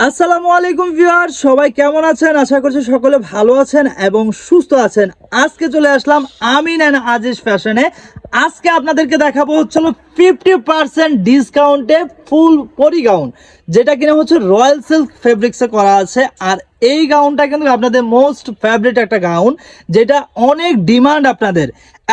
আসসালামু আলাইকুম ভিউয়ার, সবাই কেমন আছেন? আশা করছি সকলে ভালো আছেন এবং সুস্থ আছেন। আজকে চলে আসলাম আমিন এন্ড আজিজ ফ্যাশনে। আজকে আপনাদেরকে দেখাবো হচ্ছিল 50% ডিসকাউন্টে ফুল পরি গাউন, যেটা কিনা হচ্ছে রয়্যাল সিল্ক ফেব্রিক্সে করা আছে। আর এই গাউনটা কিন্তু আপনাদের মোস্ট ফেভারিট একটা গাউন, যেটা অনেক ডিমান্ড আপনাদের,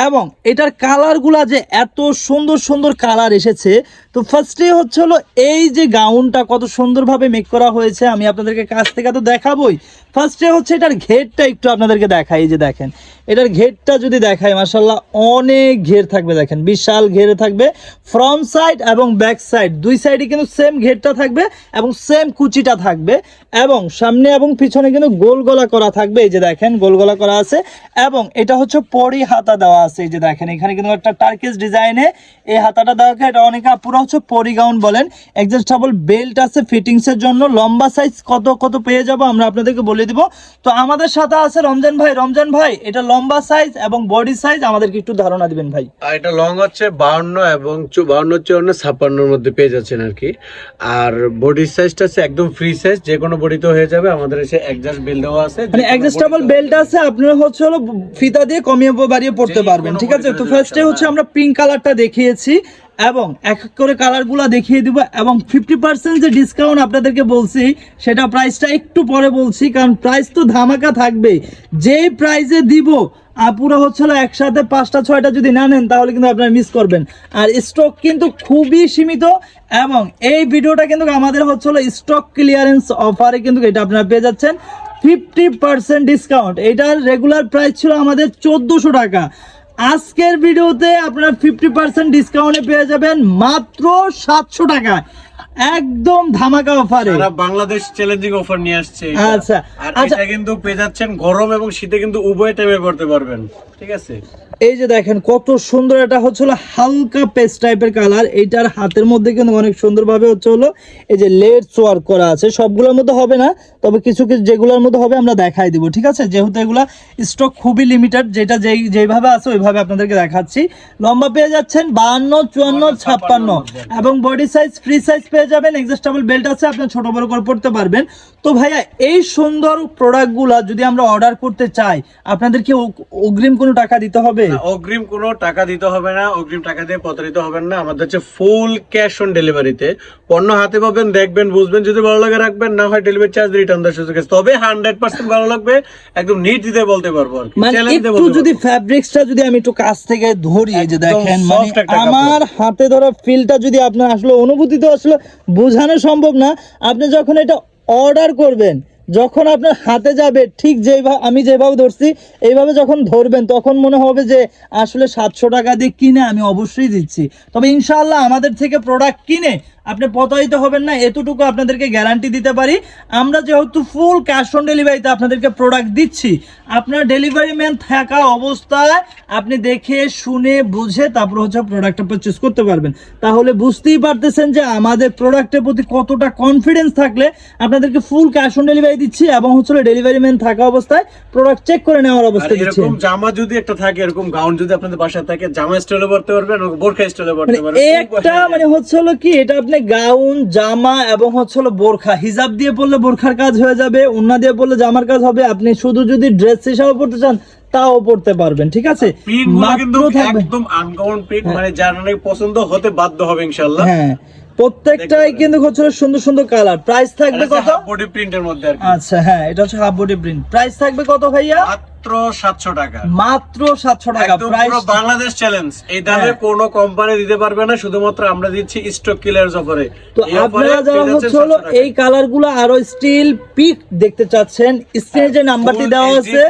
এবং এটার কালারগুলা যে এত সুন্দর সুন্দর কালার এসেছে। তো ফার্স্টে হচ্ছে হলো এই যে গাউনটা কত সুন্দরভাবে মেক করা হয়েছে, আমি আপনাদেরকে কাছ থেকে তো দেখাবোই। ফার্স্টে হচ্ছে এটার ঘেরটা একটু আপনাদেরকে দেখাই। এই যে দেখেন এটার ঘেরটা যদি দেখাই, মাশাআল্লাহ অনেক ঘের থাকবে, দেখেন বিশাল ঘেরে থাকবে। ফ্রন্ট সাইড এবং ব্যাক সাইড দুই সাইডে কিন্তু সেম ঘেরটা থাকবে এবং সেম কুচিটা থাকবে, এবং সামনে এবং পিছনে কিন্তু গোল গলা করা থাকবে। এই যে দেখেন গোল গলা করা আছে, এবং এটা হচ্ছে পরি হাতা দেওয়া আছে। এই যে দেখেন এখানে কিন্তু একটা টার্কিশ ডিজাইনে এই হাতাটা দেওয়া, এটা অনেকে আপুরা হচ্ছে পরি গাউন বলেন। অ্যাডজাস্টেবল বেল্ট আছে ফিটিংসের জন্য। লম্বা সাইজ কত পেয়ে যাব আমরা আপনাদেরকে বলে দিব। তো আমাদের সাথে আছে রমজান ভাই। রমজান ভাই, এটা লম্বা সাইজ এবং বডি সাইজ আমাদেরকে একটু ধারণা দিবেন ভাই। এটা লং হচ্ছে 52 এবং 52 54 56 মধ্যে পেয়ে যাচ্ছেন আর কি। আর বডি সাইজটা আছে একদম ফ্রি সাইজ, যে কোনো বডিতে হয়ে যাবে। আমাদের এসে অ্যাডজাস্ট বেল্ট দেওয়া আছে, মানে অ্যাডজাস্টেবল বেল্ট আছে, আপনারা হচ্ছে হলো ফিতা দিয়ে কমিয়ে বাড়িয়ে পড়তে পারবেন। ঠিক আছে, তো ফার্স্টে হচ্ছে আমরা পিঙ্ক কালারটা দেখিয়েছি এবং এক এক করে কালারগুলো দেখিয়ে দিব, এবং 50% যে ডিসকাউন্ট আপনাদেরকে বলছি সেটা প্রাইসটা একটু পরে বলছি, কারণ প্রাইস তো ধামাকা থাকবে। যেই প্রাইসে দিব আপুরা হচ্ছিল একসাথে 5টা 6টা যদি না নেন তাহলে কিন্তু আপনারা মিস করবেন। আর স্টক কিন্তু খুবই সীমিত, এবং এই ভিডিওটা কিন্তু আমাদের হচ্ছিল স্টক ক্লিয়ারেন্স অফারে কিন্তু এটা আপনারা পেয়ে যাচ্ছেন 50% ডিসকাউন্ট। এটার রেগুলার প্রাইস ছিল আমাদের 1400 টাকা। আজকের ভিডিওতে আপনারা 50% ডিসকাউন্টে পেয়ে যাবেন মাত্র 700 টাকা, একদম ধামাকা অফারে। সারা বাংলাদেশ চ্যালেঞ্জিং অফার নিয়ে আসছে। আচ্ছা, আর এটা কিন্তু পেয়ে যাচ্ছেন গরম এবং শীতে কিন্তু উভয় টাইমে পড়তে পারবেন। ঠিক আছে, এই যে দেখেন কত সুন্দর, এটা হচ্ছে হলো হালকা পেস্ট টাইপের কালার। এইটার হাতের মধ্যে কিন্তু অনেক সুন্দরভাবে হচ্ছে হলো এই যে লেটস ওয়ার্ক করা আছে। সবগুলোর মধ্যে হবে না, তবে কিছু কিছু যেগুলোর মধ্যে হবে আমরা দেখাই দিব। ঠিক আছে, যেহেতু এগুলা স্টক খুবই লিমিটেড, যেটা যেইভাবে আছে ওইভাবে আপনাদেরকে দেখাচ্ছি। লম্বা পেয়ে যাচ্ছেন 52 54 56, এবং বডি সাইজ ফ্রি সাইজ পেয়ে যাবেন। অ্যাডজাস্টেবল বেল্ট আছে, আপনি ছোট বড় করে পড়তে পারবেন। তো ভাইয়া, এই সুন্দর প্রোডাক্টগুলা যদি আমরা অর্ডার করতে চাই, আপনাদেরকে অগ্রিম কোনো টাকা দিতে হবে? অগ্রিম কোনো টাকা দিতে হবে না, অগ্রিম টাকা দিয়ে প্রতারিত হবেন না। আমাদের হচ্ছে ফুল ক্যাশ অন ডেলিভারিতে পণ্য হাতে পাবেন, দেখবেন বুঝবেন, যদি ভালো লাগে রাখবেন, না হয় ডেলিভারি চার্জ রিটার্ন দেওয়ার সুযোগ আছে। তবে 100% ভালো লাগবে, একদম নিট দিতে বলতে পারবো আর কি। একটু যদি ফ্যাব্রিক্সটা যদি আমি একটু কাছ থেকে ধরি, এই যে দেখেন মানে আমার হাতে ধরা ফিলটা যদি আপনার আসলে অনুভূতি তো আসলে বোঝানো সম্ভব না। আপনি যখন এটা অর্ডার করবেন, যখন আপনার হাতে যাবে, ঠিক যেভাবে আমি যেভাবে ধরছি এইভাবে যখন ধরবেন, তখন মনে হবে যে আসলে 700 টাকা দিয়ে কিনে আমি অবশ্যই দিচ্ছি। তবে ইনশাআল্লাহ আমাদের থেকে প্রোডাক্ট কিনে আপনি প্রতারিত হবেন না, এতটুকু আপনাদেরকে গ্যারান্টি দিতে পারি। আমরা যেহেতু ফুল ক্যাশ অন ডেলিভারিতে আপনাদেরকে প্রোডাক্ট দিচ্ছি, আপনার ডেলিভারি ম্যান থাকা অবস্থায় আপনি দেখে শুনে বুঝে তারপর হচ্ছে প্রোডাক্টটা পারচেজ করতে পারবেন। তাহলে বুঝতেই পারতেছেন যে আমাদের প্রোডাক্টের প্রতি কতটা কনফিডেন্স থাকলে আপনাদেরকে ফুল ক্যাশ অন ডেলিভারি দিচ্ছি, এবং হচ্ছে ডেলিভারি ম্যান থাকা অবস্থায় প্রোডাক্ট চেক করে নেওয়ার অবস্থা দিচ্ছি। এরকম জামা যদি একটা থাকে, এরকম গাউন যদি আপনাদের বাসায় থাকে, জামা স্টাইলে পরতে পারবেন, বোরখা স্টাইলে পরতে পারবেন। একটা মানে হচ্ছে হলো কি, এটা আপনি গাউন, জামা এবং হচ্ছে হলো বোরখা, হিজাব দিয়ে পরলে বোরখার কাজ হয়ে যাবে, ওন্না দিয়ে পরলে জামার কাজ হবে। আপনি শুধু যদি ড্রেস হিসাবে পরতে চান তাও পড়তে পারবেন। ঠিক আছে, একদম আনকমন প্রিন্ট, মানে যার অনেক পছন্দ হতে বাধ্য হবে ইনশাআল্লাহ। হ্যাঁ, প্রত্যেকটাই কিন্তু হচ্ছে সুন্দর সুন্দর কালার। প্রাইস থাকবে কত? বডি প্রিন্টের মধ্যে আর কি। আচ্ছা, হ্যাঁ, এটা হচ্ছে হাফ বডি প্রিন্ট। প্রাইস থাকবে কত ভাইয়া? মাত্র 700 টাকা। মাত্র 700 টাকা। প্রাইস পুরো বাংলাদেশ চ্যালেঞ্জ। এই দামে কোনো কোম্পানি দিতে পারবে না, শুধুমাত্র আমরা দিচ্ছি স্টক ক্লিয়ারেন্স অফারে। তো আপনারা যারা হচ্ছে হলো এই কালারগুলো আরো স্টিল পিক দেখতে চাচ্ছেন, স্ক্রিনে যে নাম্বারটি দেওয়া আছে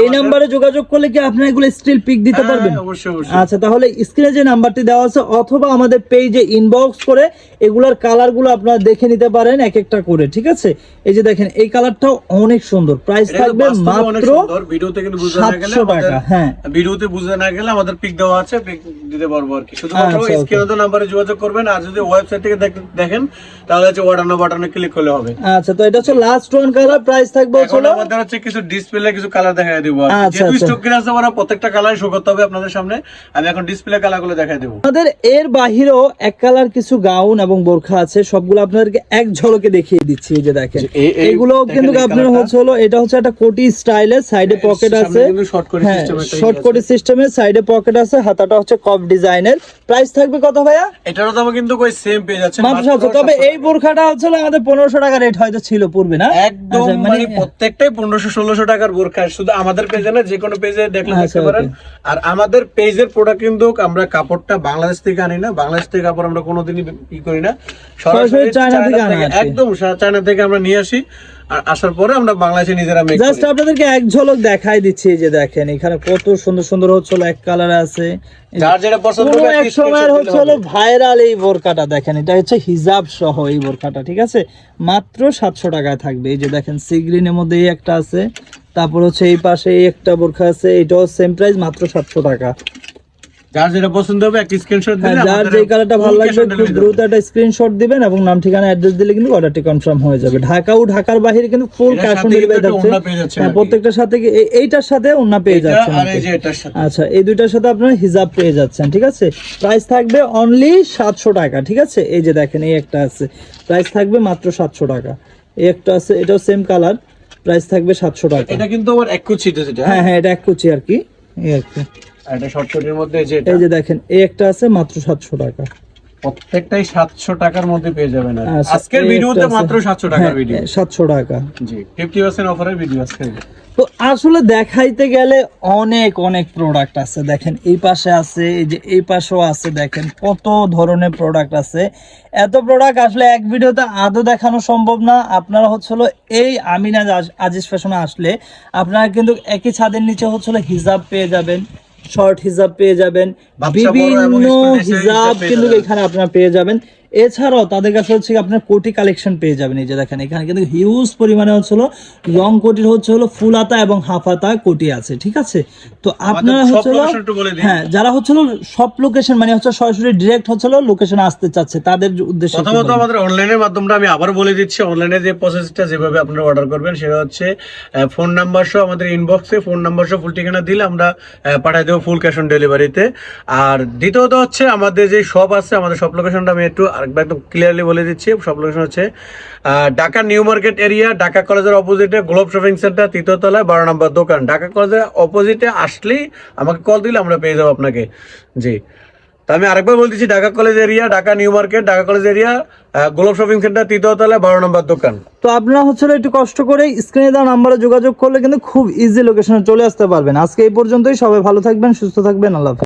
এই নম্বরে যোগাযোগ করলে কি আপনারা এগুলো স্টিল পিক দিতে পারবেন? অবশ্যই। আচ্ছা, তাহলে স্ক্রিনে যে নাম্বারটি দেওয়া আছে অথবা আমাদের পেজে ইনবক্স করে এগুলার কালারগুলো আপনারা দেখে নিতে পারেন এক একটা করে। ঠিক আছে, এই যে দেখেন এই কালারটাও অনেক সুন্দর। প্রাইস থাকবে মাত্র সুন্দর, ভিডিওতে কিন্তু বুঝতে না গেলে 700 টাকা, হ্যাঁ। ভিডিওতে বুঝতে না গেলে আমাদের পিক দেওয়া আছে, পিক দিতে পারবো আর কি। শুধুমাত্র আচ্ছা, okay. স্ক্রিনে নাম্বারে যোগাযোগ করবেন, আর যদি ওয়েবসাইট থেকে দেখেন তাহলে হচ্ছে অর্ডার নাও বাটনে ক্লিক করলে হবে। আচ্ছা, তো এটা হচ্ছে লাস্ট ওয়ান কালার, প্রাইস থাকবে এখন হলো আমাদের হচ্ছে কিছু ডিসপ্লে কিছু কালার দেখাই দেবো আর কি। আচ্ছা, যেহেতু আচ্ছা। স্টক কিনে আছে, আমরা প্রত্যেকটা কালার শো করতে হবে আপনাদের সামনে। আমি এখন ডিসপ্লে কালারগুলো দেখাই দেবো। আমাদের এর বাহিরেও এক কালার কিছু গাউন এবং বোরখা আছে, সবগুলো আপনাদেরকে এক ঝলকে দেখিয়ে দিচ্ছি। এই যে দেখেন, এগুলো কিন্তু আপনার হচ্ছে হলো, এটা হচ্ছে একটা কোটি স্টাইলের, সাইডে পকেট আছে, হ্যাঁ শর্ট কোটি সিস্টেমের, সাইডে পকেট আছে, হাতাটা হচ্ছে কপ ডিজাইনের। প্রাইস থাকবে কত ভাইয়া? এটারও দাম কিন্তু কই সেম পেয়ে যাচ্ছে মাত্র 700। তবে এই বোরখাটা হচ্ছে আমাদের 1500 টাকা রেট হয়তো ছিল পূর্বে, না? একদম আচ্ছা, মানে প্রত্যেকটাই 1500-1600 টাকার বোরখা। শুধু আমাদের পেজে না, যে কোনো পেজে দেখলে আচ্ছা, দেখতে পারেন। আর আমাদের পেজের প্রোডাক্ট কিন্তু আমরা কাপড়টা বাংলাদেশ থেকে আনি না, বাংলাদেশ থেকে কাপড় আমরা কোনোদিনই ই করি না, সরাসরি চায়না থেকে আনা আর কি। একদম চায়না থেকে আমরা নিয়ে আসি, আর আসার পরে আমরা বাংলাদেশে নিজেরা মেক জাস্ট করি। আপনাদেরকে এক ঝলক দেখাই দিচ্ছি। এই যে দেখেন, এখানে কত সুন্দর সুন্দর হচ্ছে হলো এক কালার আছে। যার যেটা পছন্দ পুরো হবে এক সময়ের হচ্ছে হলো ভাইরাল এই বোরকাটা দেখেন, এটা হচ্ছে হিজাব সহ এই বোরকাটা, ঠিক আছে? মাত্র 700 টাকায় থাকবে। এই যে দেখেন, সি গ্রিনের মধ্যে এই একটা আছে, তারপর হচ্ছে এই পাশে এই একটা বোরখা আছে, এটাও সেম প্রাইস, মাত্র 700 টাকা। যার যেটা পছন্দ হবে একটা স্ক্রিনশট হ্যাঁ, দিলে যার যে কালারটা ভালো লাগবে খুব দ্রুত একটা স্ক্রিনশট দিবেন এবং নাম ঠিকানা অ্যাড্রেস দিলে কিন্তু অর্ডারটি কনফার্ম হয়ে যাবে। ঢাকা ও ঢাকার বাইরে কিন্তু ফুল এটার ক্যাশ অন সাথে ডেলিভারি কিন্তু থাকছে। ওড়না পেয়ে যাচ্ছেন হ্যাঁ, আর কি। প্রত্যেকটার সাথে এইটার সাথে ওন্না পেয়ে যাচ্ছেন আর আর এই কি। যে এটার সাথে। আচ্ছা, এই দুইটার সাথে আপনারা হিজাব পেয়ে যাচ্ছেন, ঠিক আছে? প্রাইস থাকবে অনলি 700 টাকা, ঠিক আছে? এই যে দেখেন, এই একটা আছে, প্রাইস থাকবে মাত্র 700 টাকা। এই একটা আছে, এটাও সেম কালার, প্রাইস থাকবে 700 টাকা। এটা কিন্তু আবার এক কুচিতে যেটা, হ্যাঁ হ্যাঁ, এটা এক কুচি আর কি, এই আর কি। আর এটা শর্টকাটের মধ্যে যে এটা এই যে দেখেন, এই একটা আছে মাত্র 700 টাকা। প্রত্যেকটাই 700 টাকার মধ্যে পেয়ে যাবেন আর কি। আচ্ছা, আজকের এই ভিডিওতে একটা আছে। মাত্র 700 টাকার হ্যাঁ, ভিডিও। 700 টাকা। জি, 50% অফারের ভিডিও আজকে। তো আসলে দেখাইতে গেলে অনেক অনেক প্রোডাক্ট আছে। দেখেন, এই পাশে আছে, এই যে এই পাশেও আছে, দেখেন কত ধরনের প্রোডাক্ট আছে। এত প্রোডাক্ট আসলে এক ভিডিওতে আদৌ দেখানো সম্ভব না। আপনারা হচ্ছিল এই আমিনা আজিজ ফ্যাশনে আসলে আপনারা কিন্তু একই ছাদের নিচে হচ্ছিল হিজাব পেয়ে যাবেন, শর্ট হিজাব পেয়ে যাবেন, বাচ্চা বড় এবং বিভিন্ন স্টুডেন্ট হিজাব পেয়ে কিন্তু যাবেন। এখানে আপনারা পেয়ে যাবেন। এছাড়াও তাদের কাছে হচ্ছে আপনার কোটি কালেকশন পেয়ে যাবেন। এই যে দেখেন, এখানে কিন্তু হিউজ পরিমাণে হচ্ছিল লং কোটির হচ্ছে হলো ফুল হাতা এবং হাফ হাতা কোটি আছে, ঠিক আছে? তো আপনারা সব হচ্ছে location একটু বলে দিন। হ্যাঁ, যারা হচ্ছে সব লোকেশন মানে হচ্ছে সরাসরি ডিরেক্ট হচ্ছে লোকেশনে আসতে চাচ্ছে তাদের উদ্দেশ্যে কি প্রথমত বলবেন? আমাদের অনলাইনের মাধ্যমে আমি আবার বলে দিচ্ছি, অনলাইনে যে প্রসেসটা যেভাবে আপনারা অর্ডার করবেন সেটা হচ্ছে ফোন নাম্বার সহ আমাদের ইনবক্সে ফোন নাম্বার সহ ফুল ঠিকানা দিলে আমরা পাঠিয়ে দেবো ফুল ক্যাশ অন ডেলিভারিতে। আর দ্বিতীয়ত হচ্ছে আমাদের যে শপ আছে, আমাদের সব লোকেশনটা আমি একটু আরেকবার একদম ক্লিয়ারলি বলে দিচ্ছি। সব লোকেশন হচ্ছে Dhaka new market area, Dhaka কলেজের অপোজিটে গ্লোব শপিং সেন্টার, 3য় তলায় 12 নম্বর দোকান। ঢাকা কলেজের অপোজিটে আসলেই আমাকে কল দিলে আমরা পেয়ে যাবো আপনাকে। জি, তা আমি আরেকবার বলতেছি, Dhaka college area, Dhaka new market, Dhaka college area, globe shopping centre, 3য় তলায় 12 নম্বর দোকান। তো আপনারা হচ্ছে একটু কষ্ট করে স্ক্রিনে দেওয়া নাম্বারে যোগাযোগ করলে কিন্তু খুব ইজি লোকেশনে চলে আসতে পারবেন। আজকে এই পর্যন্তই, সবাই ভালো থাকবেন, সুস্থ থাকবেন, আল্লাহ হাফেজ।